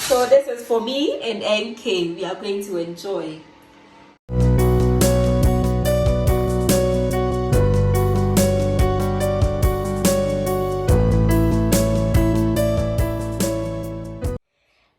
So this is for me and NK. We are going to enjoy.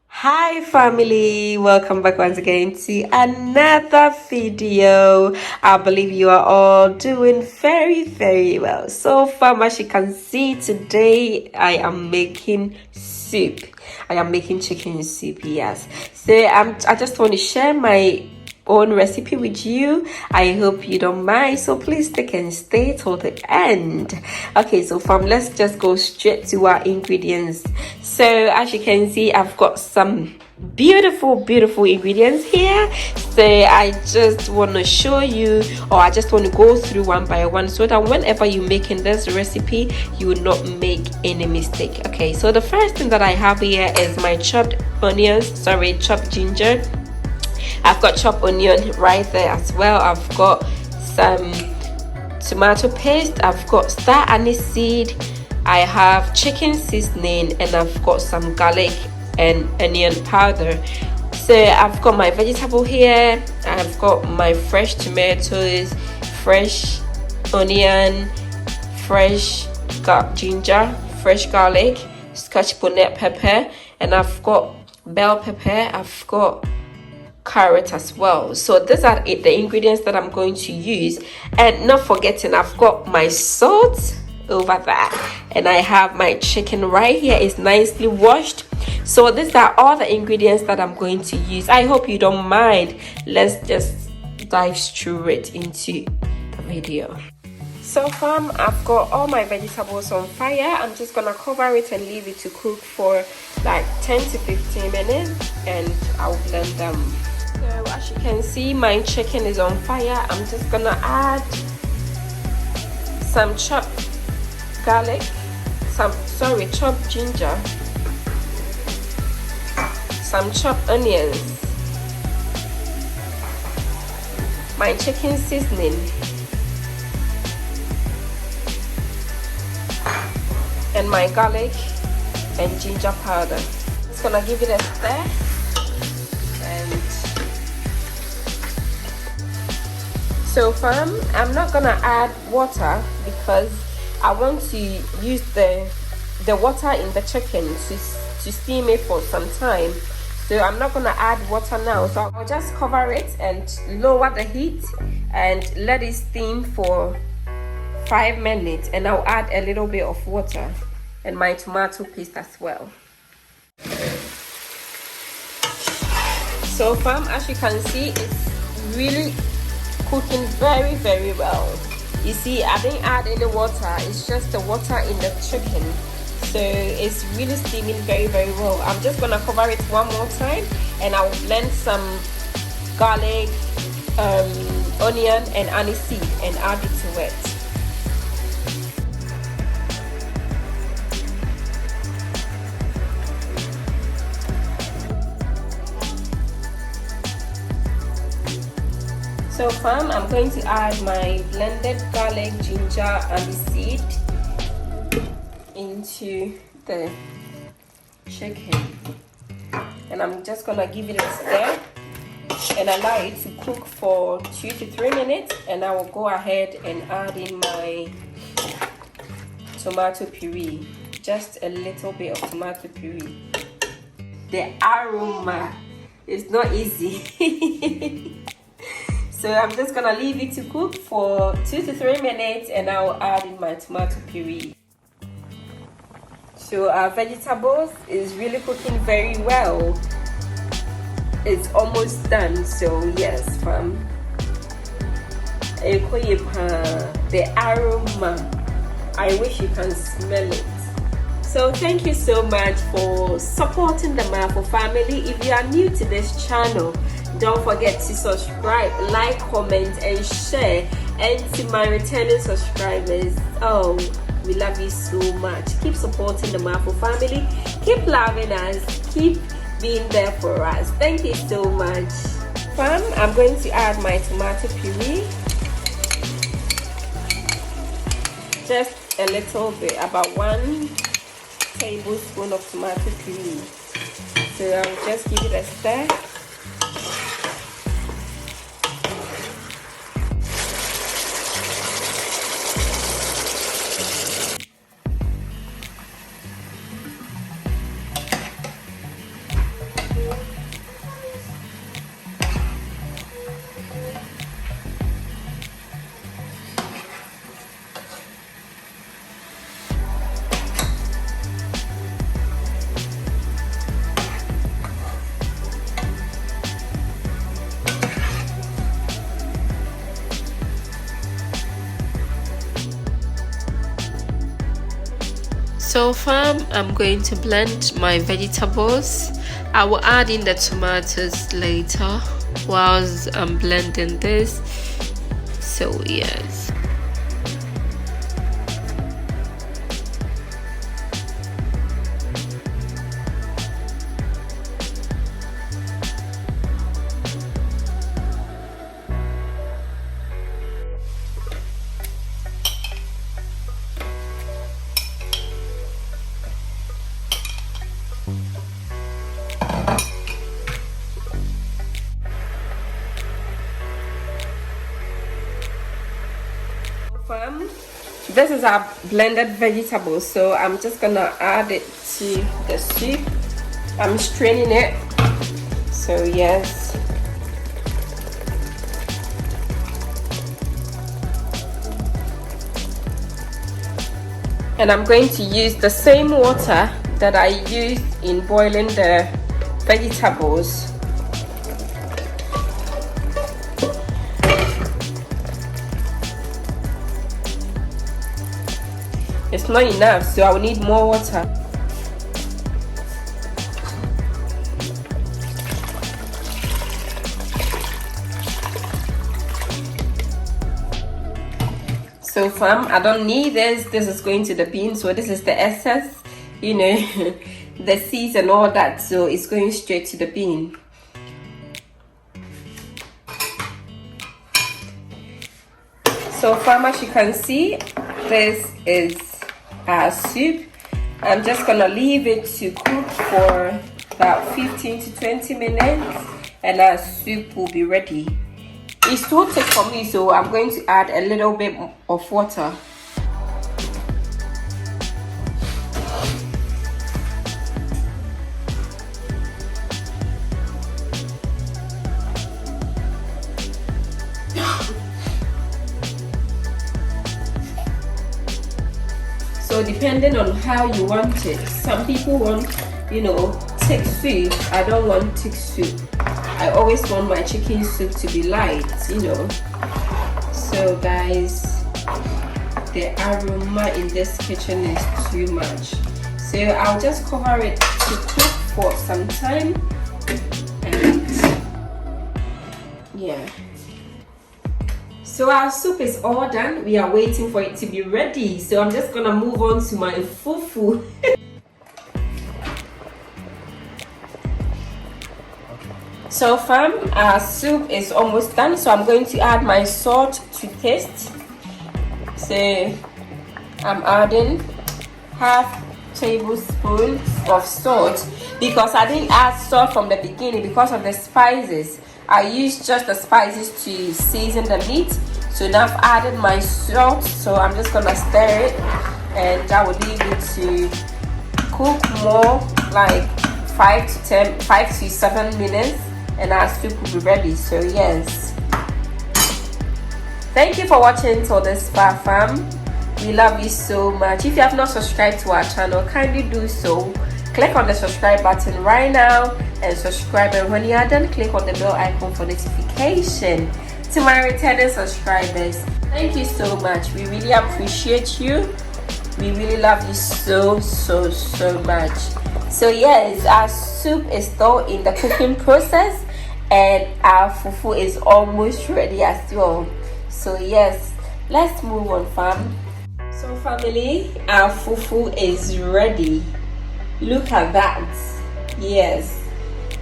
Hi family, welcome back once again to another video. I believe you are all doing very well. So far, as you can see, today I am making soup. I am making chicken soup, yes. So I just want to share my own recipe with you. I hope you don't mind, so please stick and stay till the end. Okay, so let's just go straight to our ingredients. So as you can see, I've got some beautiful ingredients here. So I just want to show you, or I just want to go through one by one, so that whenever you're making this recipe, you will not make any mistake. Okay, so the first thing that I have here is my chopped ginger. I've got chopped onion right there as well. I've got some tomato paste. I've got star anise seed. I have chicken seasoning, and I've got some garlic and onion powder. So I've got my vegetable here. I've got my fresh tomatoes, fresh onion, fresh ginger, fresh garlic, scotch bonnet pepper, and I've got bell pepper. I've got carrot as well. So these are the ingredients that I'm going to use, and not forgetting, I've got my salt over there, and I have my chicken right here. It's nicely washed. So these are all the ingredients that I'm going to use. I hope you don't mind. Let's just dive straight into the video. So fam, I've got all my vegetables on fire. I'm just gonna cover it and leave it to cook for like 10 to 15 minutes, and I'll blend them. So as you can see, my chicken is on fire. I'm just gonna add some chopped garlic, chopped ginger, some chopped onions, my chicken seasoning, and my garlic and ginger powder. Just gonna give it a stir. And so fam, I'm not gonna add water because I want to use the water in the chicken to steam it for some time. So I'm not gonna add water now. So I'll just cover it and lower the heat and let it steam for 5 minutes, and I'll add a little bit of water and my tomato paste as well. So fam, as you can see, it's really cooking very well. You see, I didn't add any water, it's just the water in the chicken. So it's really steaming very well. I'm just gonna cover it one more time, and I'll blend some garlic, onion and anise seed and add it to it. So fam, I'm going to add my blended garlic, ginger and seed into the chicken, and I'm just gonna give it a stir and allow it to cook for 2 to 3 minutes, and I will go ahead and add in my tomato puree, just a little bit of tomato puree. The aroma is not easy. So I'm just gonna leave it to cook for 2 to 3 minutes, and I'll add in my tomato puree. So our vegetables is really cooking very well. It's almost done. So yes, fam. The aroma, I wish you can smell it. So thank you so much for supporting the Mafo family. If you are new to this channel, don't forget to subscribe, like, comment and share. And to my returning subscribers, oh, we love you so much. Keep supporting the Mafo family, keep loving us, keep being there for us. Thank you so much. Fam, I'm going to add my tomato puree, just a little bit, about 1 tablespoon of tomato puree. So I'll just give it a stir. So fam, I'm going to blend my vegetables. I will add in the tomatoes later whilst I'm blending this. So yes. This is our blended vegetables, so I'm just gonna add it to the soup. I'm straining it, so yes. And I'm going to use the same water that I used in boiling the vegetables. It's not enough, so I will need more water. So fam, I don't need this. This is going to the bin, so this is the excess, you know, the seeds and all that, so it's going straight to the bin. So fam, as you can see, this is our soup. I'm just gonna leave it to cook for about 15 to 20 minutes and our soup will be ready. It's too thick for me, so I'm going to add a little bit of water. So depending on how you want it, some people want, you know, thick soup. I don't want thick soup. I always want my chicken soup to be light, you know. So guys, the aroma in this kitchen is too much. So I'll just cover it to cook for some time. And yeah. So our soup is all done. We are waiting for it to be ready. So I'm just gonna move on to my fufu. So fam, our soup is almost done. So I'm going to add my salt to taste. So I'm adding half tablespoon of salt because I didn't add salt from the beginning because of the spices. I used just the spices to season the meat. So now I've added my salt, so I'm just gonna stir it and I will leave it to cook more, like 5 to 7 minutes, and our soup will be ready. So yes, thank you for watching till this far, fam. We love you so much. If you have not subscribed to our channel, kindly do so. Click on the subscribe button right now and subscribe, and when you are done, click on the bell icon for notification. To my returning subscribers, thank you so much. We really appreciate you. We really love you so much. So yes, our soup is still in the cooking process and our fufu is almost ready as well. So yes, let's move on, fam. So family, our fufu is ready. Look at that. Yes.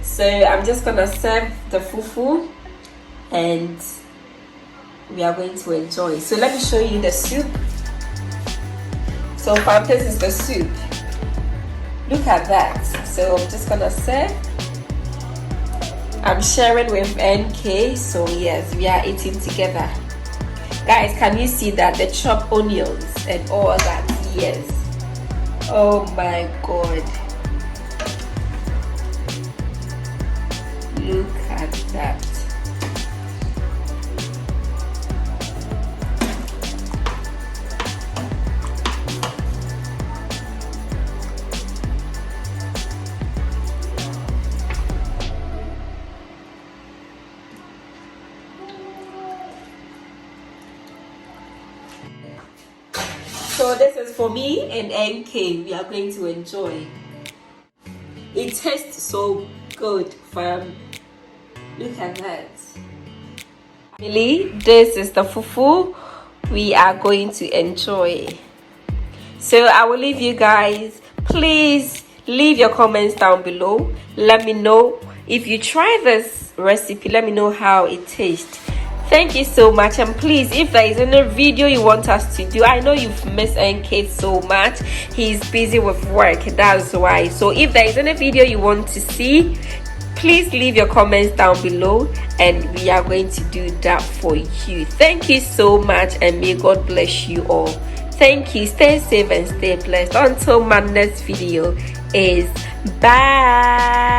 So I'm just gonna serve the fufu and we are going to enjoy. So let me show you the soup. So fam, this is the soup. Look at that. So I'm just gonna serve. I'm sharing with NK, so yes, we are eating together. Guys, can you see that? The chopped onions and all that? Yes. Oh my god. Look at that. So this is for me and NK. We are going to enjoy. It tastes so good, fam. Look at that. Family, this is the fufu we are going to enjoy. So I will leave you guys. Please leave your comments down below. Let me know if you try this recipe. Let me know how it tastes. Thank you so much, and please, if there is any video you want us to do, I know you've missed NK so much. He's busy with work, that's why. So if there is any video you want to see, please leave your comments down below and we are going to do that for you. Thank you so much, and may God bless you all. Thank you. Stay safe and stay blessed. Until my next video is bye.